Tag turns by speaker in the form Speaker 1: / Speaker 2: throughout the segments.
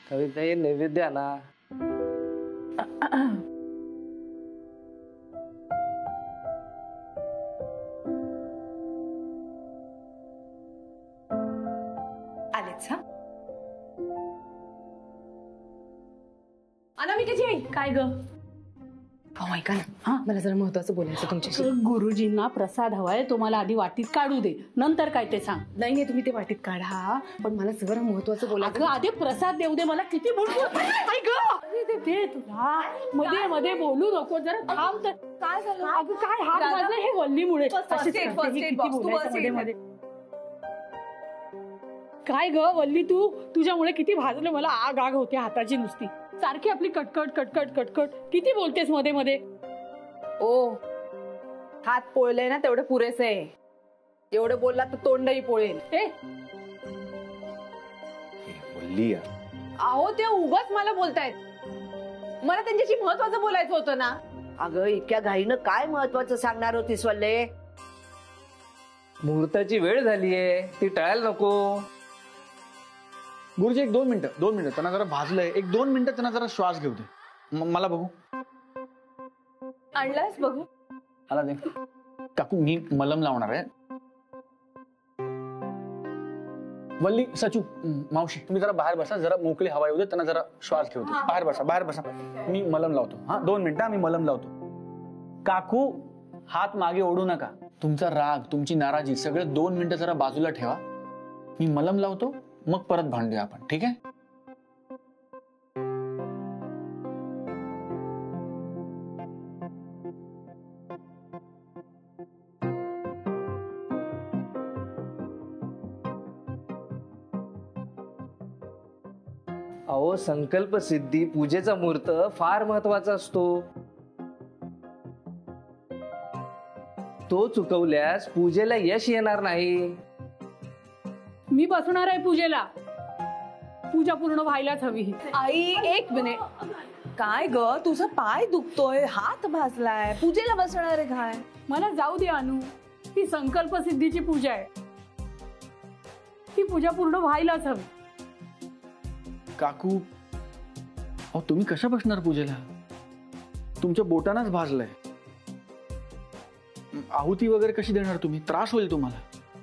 Speaker 1: कविताई नैवेद्य आणा.
Speaker 2: आलेच. हा अनामिकाची आई. काय ग? हो ऐका ना, हा मला जरा महत्वाचं बोलायचं तुमच्याशी.
Speaker 3: गुरुजींना प्रसाद हवाय, तो मला आधी वाटीत काढू दे, नंतर काय ते सांग.
Speaker 2: नाही नाही तुम्ही ते वाटीत काढा, पण मला जरा महत्वाचं बोलायचं.
Speaker 3: आधी प्रसाद देऊ दे मला. किती बोलतो ते तुला मध्ये मध्ये बोलू नको, जरा थांब. तर
Speaker 2: काय झालं?
Speaker 3: अगं काय हात वाजले हे वल्लीमुळे. काय ग वल्ली, तुझ्यामुळे किती भाजलं मला. आग आग होते हाताची नुसती. सारखी आपली कटकट कटकट कटकट. किती बोलतेस मध्ये मध्ये.
Speaker 2: ओ हात पोळले ना तेवढे पुरेसे आहे. एवढे बोलला तर तोंडही पोळेल.
Speaker 1: वल्ली
Speaker 2: अहो ते उगाच मला बोलतायत. मला त्यांच्याशी महत्वाचं बोलायचं होतं ना.
Speaker 4: अगं इतक्या घाईनं काय महत्वाचं सांगणार होतीस वल्ले?
Speaker 1: मुहूर्ताची वेळ झालीये, ती टळायला नको.
Speaker 5: गुरुजी एक 2 मिनिटं त्यांना जरा भाजलंय. 1-2 मिनिटं त्यांना जरा श्वास घेऊ दे. मला बघू.
Speaker 2: आणलास बघू.
Speaker 5: मला दे. काकू मी मलम लावणार आहे. वल्ली, सचू, मावशी तुम्ही जरा बाहेर बसा. जरा मोकळी हवा येऊ दे, त्यांना जरा श्वास घेऊ दे. बाहेर बसा. मी मलम लावतो. हा 2 मिनिटं मी मलम लावतो. काकू हात मागे ओढू नका. तुमचा राग, तुमची नाराजी सगळं 2 मिनिटं जरा बाजूला ठेवा. मी मलम लावतो, मग परत भांडूया आपण. ठीक आहे?
Speaker 1: अहो संकल्प सिद्धी पूजेचा मुहूर्त फार महत्वाचा असतो. तो चुकवल्यास पूजेला यश येणार नाही.
Speaker 3: मी बसणार आहे पूजेला. पूजा पूर्ण व्हायलाच हवी.
Speaker 2: आई 1 मिनिट. काय ग तुझा पाय दुखतोय, हात भाजलाय, पूजेला बसणार आहे काय?
Speaker 3: मला जाऊ दे अनु. ती संकल्प सिद्धीची पूजा आहे. ती पूजा पूर्ण व्हायलाच हवी.
Speaker 5: काकू अहो तुम्ही कशा बसणार पूजेला? तुमच्या बोटांनाच भाजलंय. आहुती वगैरे कशी देणार तुम्ही? त्रास होईल तुम्हाला.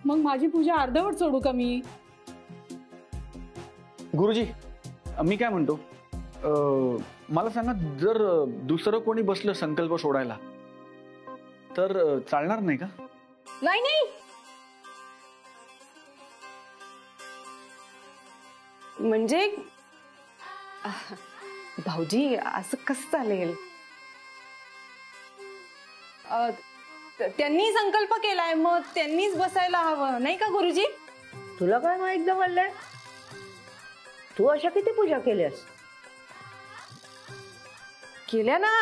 Speaker 3: मग माझी पूजा अर्धवट सोडू का मी?
Speaker 5: गुरुजी मी काय म्हणतो, मला सांगा, जर दुसरं कोणी बसलं संकल्प सोडायला तर चालणार नाही का?
Speaker 2: नाही नाही म्हणजे भाऊजी असं कसं चालेल? त्यांनी संकल्प केलाय, मग त्यांनीच बसायला हवं नाही का गुरुजी?
Speaker 4: तुला काय माहित वल्ले? तू अशा किती पूजा केल्यास?
Speaker 2: केल्या ना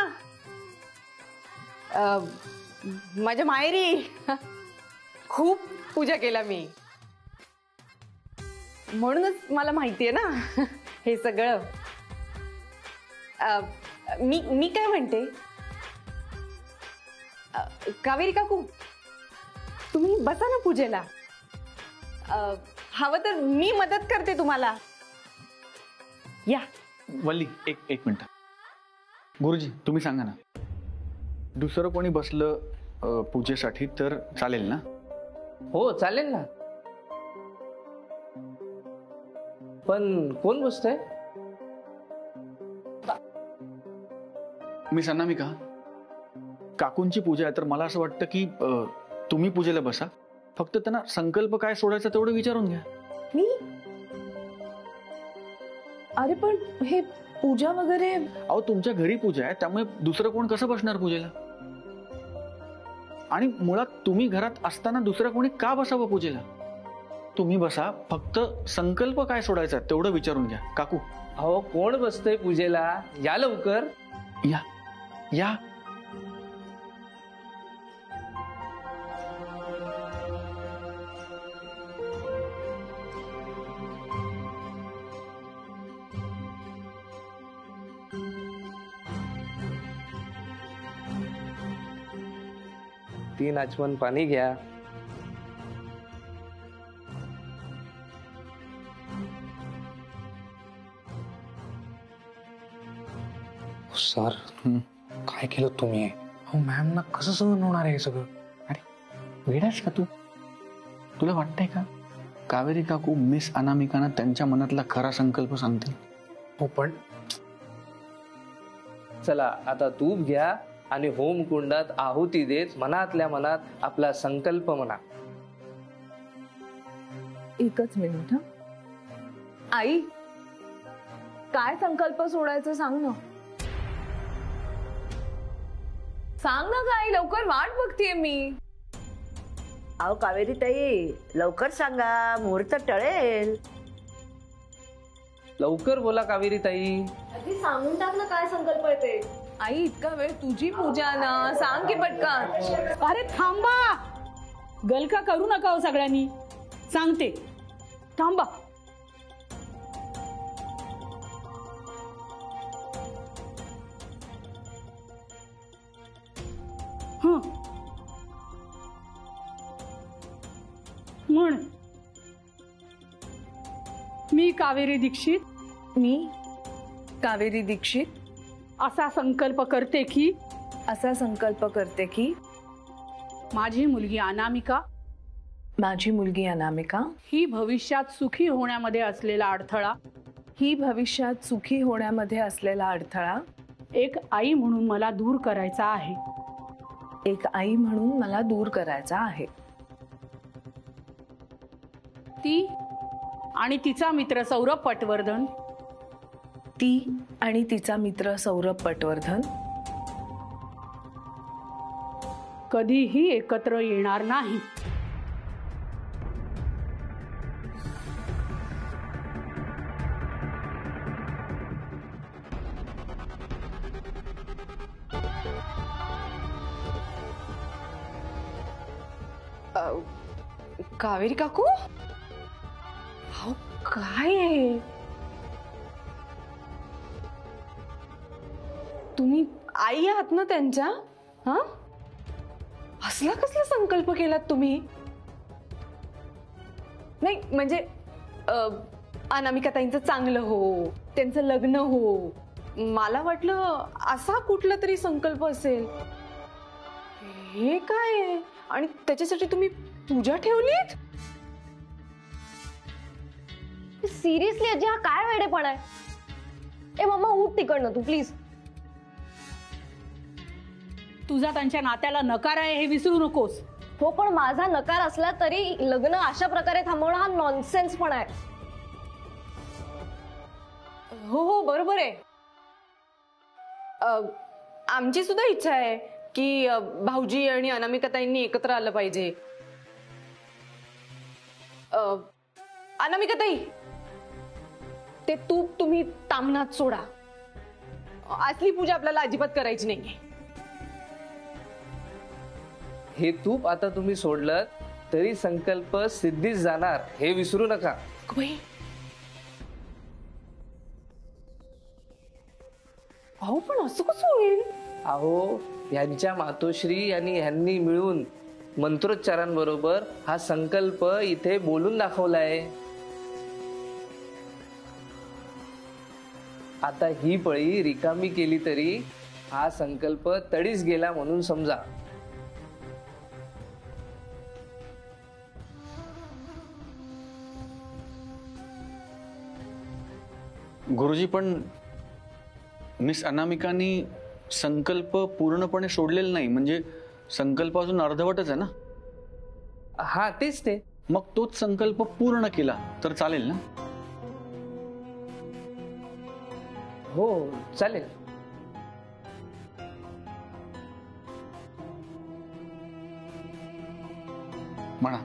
Speaker 2: माझ्या माहेरी. खूप पूजा केल्या मी, म्हणूनच मला माहितीये ना हे सगळं. मी काय म्हणते, कावेरी काकू तुम्ही बसा ना पूजेला. हवं तर मी मदत करते तुम्हाला. या.
Speaker 5: वल्ली एक मिनिट. गुरुजी तुम्ही सांगा ना, दुसरं कोणी बसलं पूजेसाठी तर चालेल ना?
Speaker 1: हो चालेल ना. पण कोण बसतंय?
Speaker 5: मी अनामिका, काकूंची पूजा आहे तर मला असं वाटतं की तुम्ही पूजेला बसा. फक्त त्यांना संकल्प काय सोडायचा तेवढं विचारून घ्या.
Speaker 2: मी? अरे पण हे पूजा वगैरे.
Speaker 5: अहो तुमच्या घरी पूजा आहे, त्यामुळे दुसरं कोण कसं बसणार पूजेला? आणि मुळात तुम्ही घरात असताना दुसरं कोणी का बसावं पूजेला? तुम्ही बसा, फक्त संकल्प काय सोडायचा तेवढं विचारून घ्या. काकू
Speaker 1: अहो कोण बसतंय पूजेला? या लवकर.
Speaker 5: या या.
Speaker 1: तीन आचमन पाणी घ्या.
Speaker 6: सर काय केलं तुम्ही? अहो मॅम ना कसं सहन होणार आहे हे सगळं?
Speaker 5: अरे वेडास का तू? तुला वाटतंय का कावेरी काकू मिस अनामिकांना त्यांच्या मनातला खरा संकल्प सांगतील?
Speaker 6: हो पण
Speaker 1: चला आता तूप घ्या आणि होम कुंडात आहुती देत मनातल्या मनात आपला संकल्प म्हणा.
Speaker 2: एकच मिनिट. आई, काय संकल्प सोडायचं सांग ना. सांग ना काय, लवकर वाट बघतीये मी.
Speaker 4: अहो कावेरी ताई, लवकर सांगा, मुहूर्त टळेल.
Speaker 1: लवकर बोला कावेरी ताई.
Speaker 2: सांगून टाक ना काय संकल्प येते. आई, इतका वेळ तुझी पूजा ना, सांग की पटकन.
Speaker 3: अरे थांबा, गलका करू नका हो सगळ्यांनी. सांगते, थांबा. म्हण. मी कावेरी दीक्षित असा संकल्प करते की माझी मुलगी अनामिका ही भविष्यात सुखी होण्यामध्ये असलेला अडथळा एक आई म्हणून मला दूर करायचा आहे. ती आणि तिचा मित्र सौरभ पटवर्धन कधीही एकत्र येणार नाही.
Speaker 2: कावेरी काकू, अहो काय आहे? तुम्ही आई आहात ना त्यांच्या? हा, असला कसला संकल्प केलात तुम्ही? नाही म्हणजे अनामिका ताईंचं चांगलं हो, त्यांचं लग्न हो. मला वाटलं असा कुठला तरी संकल्प असेल. हे काय आहे? आणि त्याच्यासाठी तुम्ही पूजा ठेवलीत?
Speaker 7: सिरियसली अजी, हा काय वेडेपणा आहे? ए मम्मा, उठ तिकडनं तू प्लीज.
Speaker 3: तुझा त्यांच्या नात्याला नकार आहे हे विसरू नकोस.
Speaker 7: हो, पण माझा नकार असला तरी लग्न अशा प्रकारे थांबवणं हा नॉनसेन्स पण आहे.
Speaker 2: हो बरोबर आहे. आमची सुद्धा इच्छा आहे की भाऊजी आणि अनामिका ताईंनी एकत्र आलं पाहिजे. अनामिका ताई, ते तूप तुम्ही तामणात सोडा. असली पूजा आपल्याला अजिबात करायची नाहीये.
Speaker 1: हे तूप आता तुम्ही सोडलं तरी संकल्प सिद्धीस जाणार हे विसरू नका.
Speaker 2: अहो पण असं कसं होईल?
Speaker 1: अहो यांच्या मातोश्री आणि ह्यांनी मिळून मंत्रोच्चारांबरोबर हा संकल्प इथे बोलून दाखवलाय. आता ही पळी रिकामी केली तरी हा संकल्प तडीस गेला म्हणून समजा.
Speaker 5: गुरुजी, पण मिस अनामिकांनी संकल्प पूर्णपणे सोडलेला नाही, म्हणजे संकल्प अजून अर्धवटच आहे ना?
Speaker 1: हा तेच ते.
Speaker 5: मग तोच संकल्प पूर्ण केला तर चालेल ना?
Speaker 1: हो चालेल.
Speaker 5: म्हणा.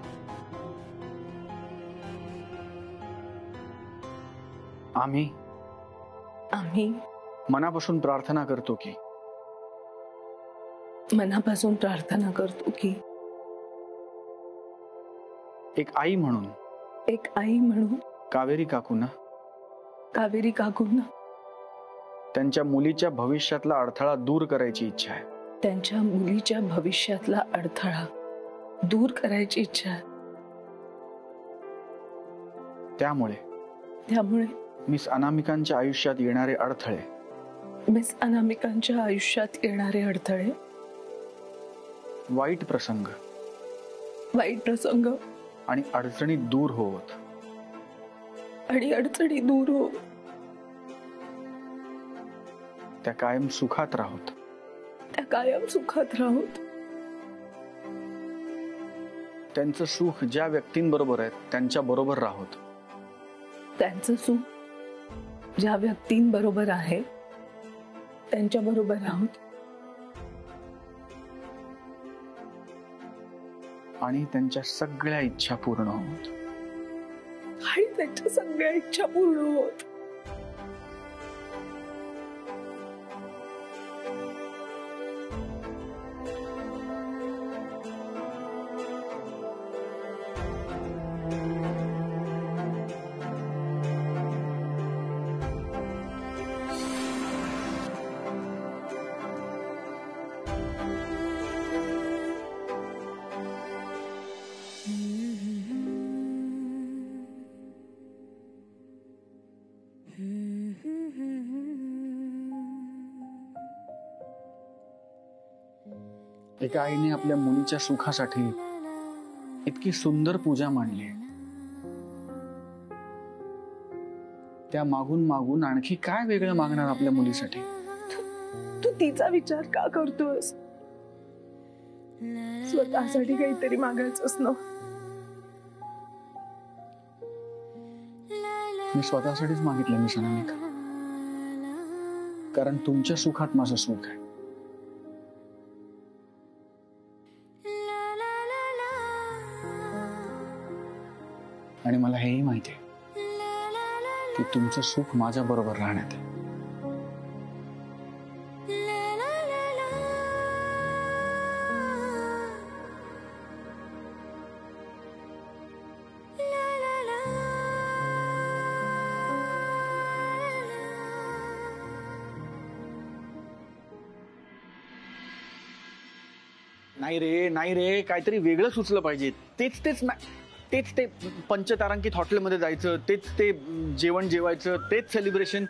Speaker 5: आम्ही मनापासून प्रार्थना करतो की एक आई म्हणून कावेरी काकूंना त्यांच्या मुलीच्या भविष्यातला अडथळा दूर करायची इच्छा आहे. त्यामुळे मिस अनामिकांच्या आयुष्यात येणारे अडथळे
Speaker 8: मिस अनामिकांच्या आयुष्यात येणारे अडथळे,
Speaker 5: वाईट प्रसंग
Speaker 8: वाईट प्रसंग
Speaker 5: आणि अडचणी दूर होत,
Speaker 8: आणि अडचणी दूर हो,
Speaker 5: त्या कायम सुखात राहोत.
Speaker 8: त्या कायम सुखात राहोत.
Speaker 5: त्यांचं सुख ज्या व्यक्तींबरोबर आहे त्यांच्या बरोबर राहोत.
Speaker 8: त्यांचं सुख ज्या व्यक्तींबरोबर आहे त्यांच्या बरोबर राहोत.
Speaker 5: आणि त्यांच्या सगळ्या इच्छा पूर्ण होत.
Speaker 8: आणि त्यांच्या सगळ्या इच्छा पूर्ण होत.
Speaker 5: एका आईने आपल्या मुलीच्या सुखासाठी इतकी सुंदर पूजा मांडली. त्या मागून मागून आणखी काय वेगळं मागणार आपल्या मुलीसाठी?
Speaker 8: तू तिचा विचार का करतोस? स्वतःसाठी काहीतरी मागायचंच ना.
Speaker 5: मी स्वतःसाठीच मागितलं मिस अनामिका, कारण तुमच्या सुखात माझं सुख आहे. आणि मला हेही माहिती आहे की तुमचं सुख माझ्या बरोबर राहण्यात आहे. नाही रे काहीतरी वेगळं सुचलं पाहिजे. तेच ते पंचतारांकित हॉटेलमध्ये जायचं, तेच ते जेवण जेवायचं, तेच सेलिब्रेशन,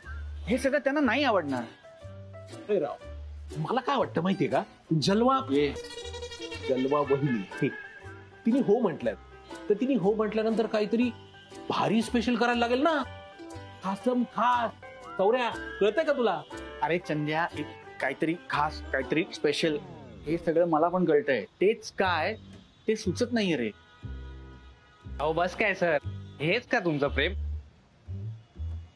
Speaker 5: हे सगळं त्यांना नाही आवडणार.
Speaker 9: अरे राव, मला काय वाटतं माहितीये का, जलवा वहिनी हे तिने हो म्हटलंय, तर तिने हो म्हटल्यानंतर काहीतरी भारी स्पेशल करायला लागेल ना. खासम खास. सौर्या, कळतंय का तुला?
Speaker 5: अरे चंद्या, काहीतरी खास, काहीतरी स्पेशल, हे सगळं मला पण कळतंय. तेच काय ते सुचत नाहीये रे.
Speaker 1: अहो बस काय सर, हेच का तुमचं प्रेम?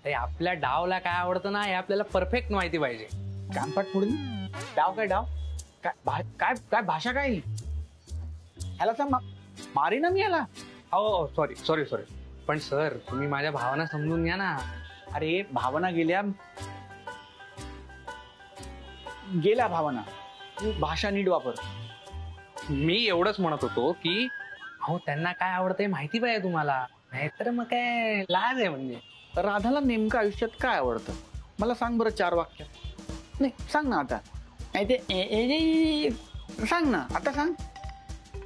Speaker 1: हे आपल्या डावला काय आवडतं ना हे आपल्याला परफेक्ट माहिती पाहिजे.
Speaker 5: कानपाट फोडून डाव काय काय भाषा काय ह्याला तर मारी ना मी याला.
Speaker 1: हो सॉरी पण सर तुम्ही माझ्या भावना समजून घ्या ना.
Speaker 5: अरे भावना गेल्या भावना, भाषा नीट वापर.
Speaker 1: मी एवढंच म्हणत होतो की हो त्यांना काय आवडतंय माहिती पाहिजे तुम्हाला, नाहीतर मग काय लाज आहे. म्हणजे
Speaker 5: राधाला नेमकं आयुष्यात काय आवडतं मला सांग बरं, 4 वाक्यात. नाही सांग ना आता. नाही ते सांग ना आता, सांग.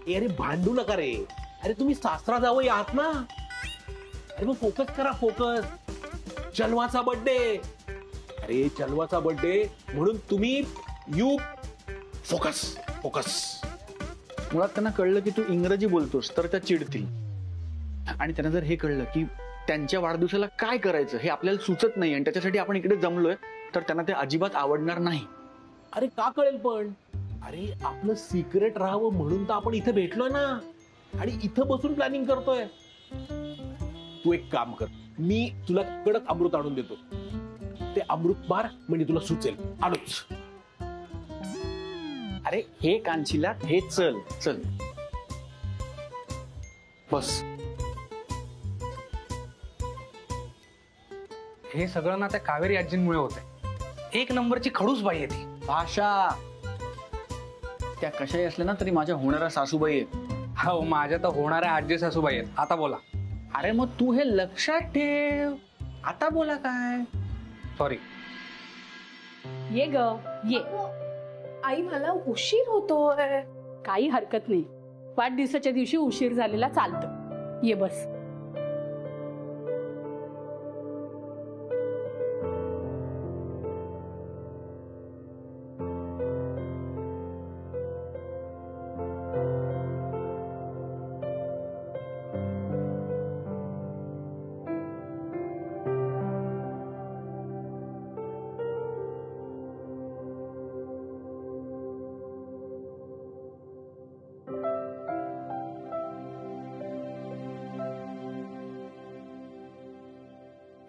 Speaker 9: अरे भांडू नका रे. अरे तुम्ही सासरा जावई आहात ना. अरे मग फोकस करा, फोकस. चलवाचा बर्थडे. अरे चलवाचा बर्थडे म्हणून तुम्ही फोकस.
Speaker 5: मुळात त्यांना कळलं की तू इंग्रजी बोलतोस तर त्या चिडतील. आणि त्यांना जर हे कळलं की त्यांच्या वाढदिवसाला काय करायचं हे आपल्याला सुचत नाही आणि त्याच्यासाठी आपण इकडे जमलोय, तर त्यांना ते अजिबात आवडणार नाही.
Speaker 9: अरे का कळेल पण? अरे आपलं सिक्रेट राहावं म्हणून तर आपण इथे भेटलोय ना, आणि इथं बसून प्लॅनिंग करतोय. तू एक काम कर, मी तुला कडक अमृत आणून देतो. ते अमृत बार म्हणजे तुला सुचेल. आलोच.
Speaker 5: अरे हे कांचीला हे चल बस.
Speaker 1: हे सगळं ना त्या कावेरी आजींमुळे होतंय. 1 नंबरची खडूस बाई आहे ती.
Speaker 5: भाषा त्या कशाही असल्या ना तरी माझ्या होणाऱ्या सासूबाई आहेत.
Speaker 1: हो माझ्या तर होणाऱ्या आजी सासूबाई आहेत. आता बोला.
Speaker 5: अरे मग तू हे लक्षात ठेव. आता बोला काय.
Speaker 1: सॉरी.
Speaker 3: ये ग ये.
Speaker 8: आई मला उशीर होतोय.
Speaker 3: काही हरकत नाही, वाढदिवसाच्या दिवशी उशीर झालेला चालतं. ये बस.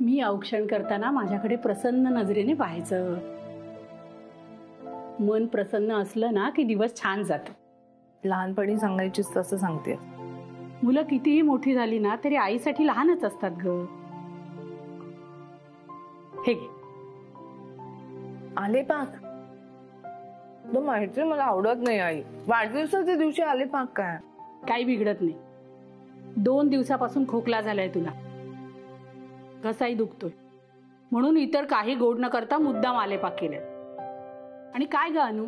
Speaker 3: मी औक्षण करताना माझ्याकडे प्रसन्न नजरेने पाहायचं. मन प्रसन्न असलं ना की दिवस छान जातो.
Speaker 2: लहानपणी सांगायचीच तसं सांगते.
Speaker 3: मुलं कितीही मोठी झाली ना तरी आईसाठी लहानच असतात ग. हे घे.
Speaker 2: आले पाक तो माहिती मला आवडत नाही आई. वाढदिवसाच्या दिवशी आले पाक काय
Speaker 3: काही बिघडत नाही. 2 दिवसापासून खोकला झालाय तुला, घसाही दुखतोय, म्हणून इतर काही गोड न करता मुद्दाम आले पाक केले. आणि काय ग अनु,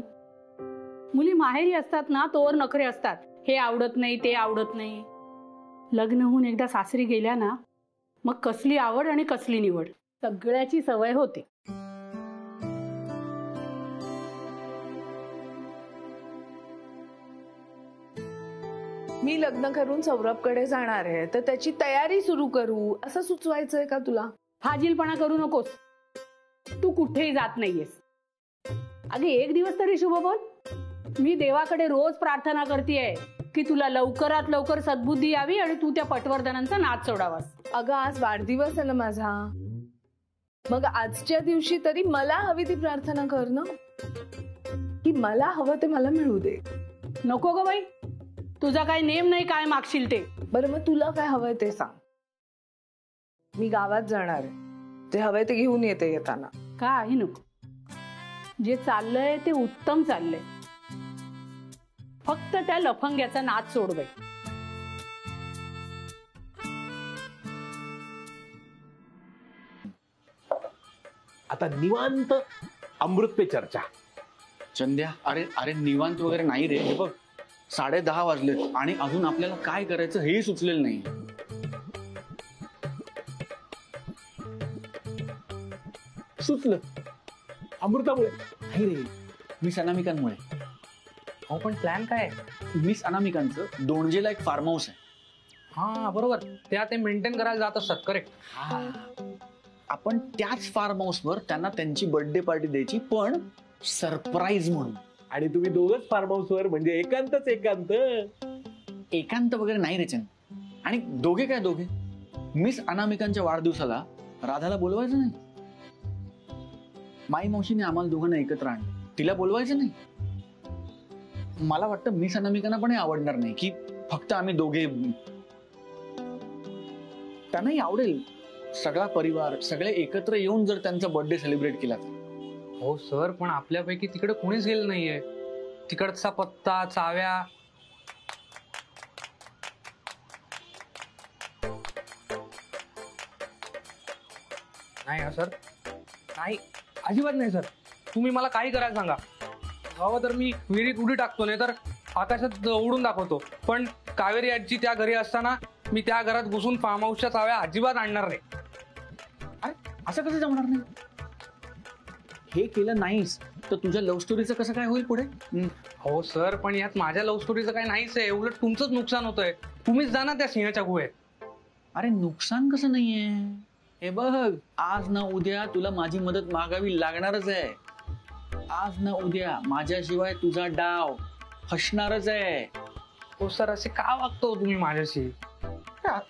Speaker 3: मुली माहेरी असतात ना तोवर नखरे असतात. हे आवडत नाही ते आवडत नाही. लग्न होऊन एकदा सासरी गेल्या ना मग कसली आवड आणि कसली निवड सगळ्याची सवय होते.
Speaker 2: मी लग्न करून सौरभकडे जाणार आहे तर त्याची तयारी सुरू करू असं सुचवायचंय का तुला?
Speaker 3: फाजीलपणा करू नकोस. तू कुठेही जात नाहीयेस. अगे एक दिवस तरी शुभ बोल. मी देवाकडे रोज प्रार्थना करतेय की तुला लवकरात लवकर सद्बुद्धी यावी आणि तू त्या पटवर्धनांचा नाद सोडावास.
Speaker 2: अगं आज वाढदिवस आहे ना माझा, मग आजच्या दिवशी तरी मला हवी ती प्रार्थना कर ना, की मला हवं ते मला मिळू दे.
Speaker 3: नको ग बाई, तुझा काही नेम नाही काय मागशील ते.
Speaker 2: बरं मग तुला काय हवंय ते सांग. मी गावात जाणार आहे, जे हवंय ते घेऊन येते येताना.
Speaker 3: काही नको. जे चाललंय ते उत्तम चाललंय. फक्त त्या लफंग्याचा नाद सोड बाई.
Speaker 9: आता निवांत अमृत पे चर्चा.
Speaker 5: चंद्या, अरे अरे निवांत वगैरे नाही रे. हे बघ 10:30 वाजलेत आणि अजून आपल्याला काय करायचं हेही सुचलेलं नाही.
Speaker 9: सुचलं अमृतामुळे
Speaker 5: नाही रे, मिस अनामिकांमुळे.
Speaker 1: हो पण प्लॅन काय आहे?
Speaker 5: मिस अनामिकांचं दोणजेला एक फार्म हाऊस आहे.
Speaker 1: हा बरोबर, त्या ते मेंटेन करायला जात असतात. करेक्ट.
Speaker 5: आपण त्याच फार्म हाऊसवर त्यांना त्यांची बर्थडे पार्टी द्यायची, पण सरप्राईज म्हणून.
Speaker 9: आणि तुम्ही दोघच फार्म हाऊस वर, म्हणजे एकांतच एकांत.
Speaker 5: एकांत वगैरे नाही रे चंद. आणि दोघे काय दोघे, मिस अनामिकांच्या वाढदिवसाला राधाला बोलवायचं नाही. माई मावशीने आम्हाला दोघांना एकत्र आणलं, तिला बोलवायचं नाही. मला वाटतं मिस अनामिकांना पण हे आवडणार नाही की फक्त आम्ही दोघे. त्यांनाही आवडेल सगळा परिवार सगळे एकत्र येऊन जर त्यांचा बर्थडे सेलिब्रेट केला तर.
Speaker 1: हो सर, पण आपल्यापैकी तिकडे कोणीच गेलं नाहीये. तिकडचा पत्ता, चाव्या. नाही सर, नाही, अजिबात नाही सर. तुम्ही मला काही करायला सांगा. हवं तर मी विहिरीत उडी टाकतो, नाही तर आकाशात उडून दाखवतो. पण कावेरी आजी त्या घरी असताना मी त्या घरात घुसून फार्म हाऊसच्या चाव्या अजिबात आणणार नाही.
Speaker 5: अरे असं कसं जमणार नाही? हे केलं नाहीस तर तुझ्या लव्ह स्टोरीचं कसं काय होईल पुढे?
Speaker 1: हो सर, पण यात माझ्या लव्ह स्टोरीचं काही नाहीच आहे. उलट तुमचंच नुकसान होतंय. तुम्हीच जा ना त्या सिंहाच्या गुहेत.
Speaker 5: अरे नुकसान कसं नाहीये? हे बघ, आज ना उद्या तुला माझी मदत मागावी लागणारच आहे. आज ना उद्या माझ्याशिवाय तुझा डाव फसणारच आहे.
Speaker 1: हो सर, असे का वागतो तुम्ही माझ्याशी?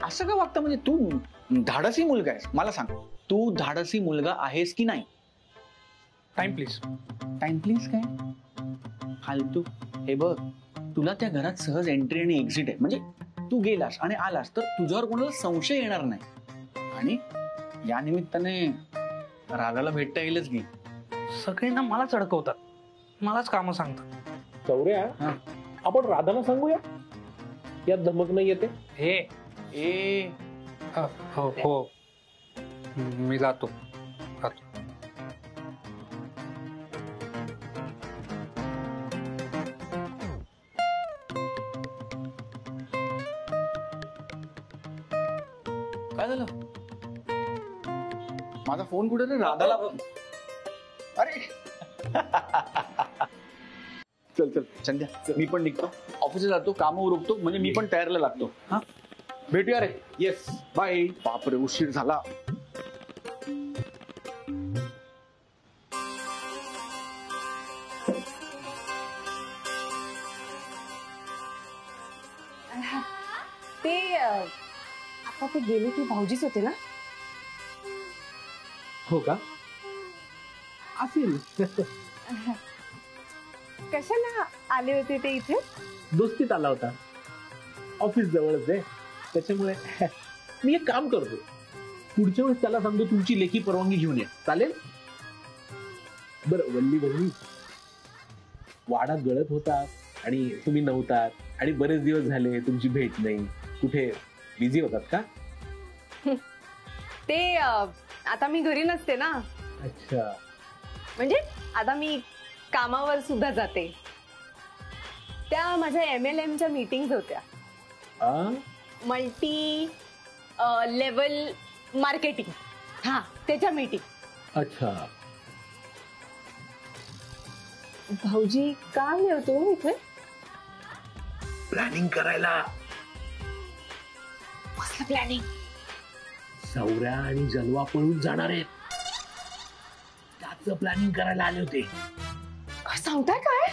Speaker 5: असं का वागतं? म्हणजे तू धाडसी मुलगा आहेस. मला सांग, तू धाडसी मुलगा आहेस की नाही?
Speaker 1: Time please.
Speaker 5: टाइम प्लीज काय फालतू? हे बघ, तुला त्या घरात सहज एंट्री आणि एक्झिट आहे. म्हणजे तू गेलास आणि आलास तर तुझ्यावर कोणाला संशय येणार नाही. आणि या निमित्ताने राधाला भेटता येईलच की.
Speaker 1: सगळ्यांना मलाच अडकवतात, मलाच कामं सांगतात.
Speaker 9: चौऱ्या, आपण राधाला सांगूया, यात धमक नाही येते.
Speaker 1: हे
Speaker 5: ए
Speaker 1: हो हो, मी जातो.
Speaker 5: काय झालं? माझा फोन कुठे रे? राधाला. अरे चल चल संध्या, मी पण निघतो, ऑफिसला जातो, कामं उरकतो, म्हणजे मी पण तयारीला लागतो. हा, भेटूया रे.
Speaker 9: Yes, bye.
Speaker 5: बापरे, उशीर झाला.
Speaker 2: ते आता ते गेले ते भाऊजीच होते ना?
Speaker 9: हो का? असेल.
Speaker 2: कशाला आले होते ते इथे?
Speaker 9: दोस्तीत आला होता. ऑफिस जवळच आहे त्याच्यामुळे. मी एक काम करतो, पुढच्या वेळेस त्याला सांगतो तुमची लेखी परवानगी घेऊन ये. चालेल? बरं वल्ली बहिणी, वाडा गळत होता आणि तुम्ही नव्हतात आणि बरेच दिवस झाले तुमची भेट नाही. कुठे बिझी होतात का?
Speaker 2: ते आता मी घरी नसते ना,
Speaker 9: अच्छा.
Speaker 2: म्हणजे आता मी कामावर सुद्धा जाते. त्या माझ्या MLMच्या मीटिंग्स होत्या,
Speaker 9: आ?
Speaker 2: Multi level marketing. हा, त्याच्या मीटिंग.
Speaker 9: अच्छा.
Speaker 2: भाऊजी का आले होतो इथे?
Speaker 9: प्लॅनिंग करायला.
Speaker 2: कसलं प्लॅनिंग?
Speaker 9: सौर्या आणि जलवा पळून जाणार आहेत, त्याचं प्लॅनिंग करायला आले होते.
Speaker 2: काय सांगताय काय?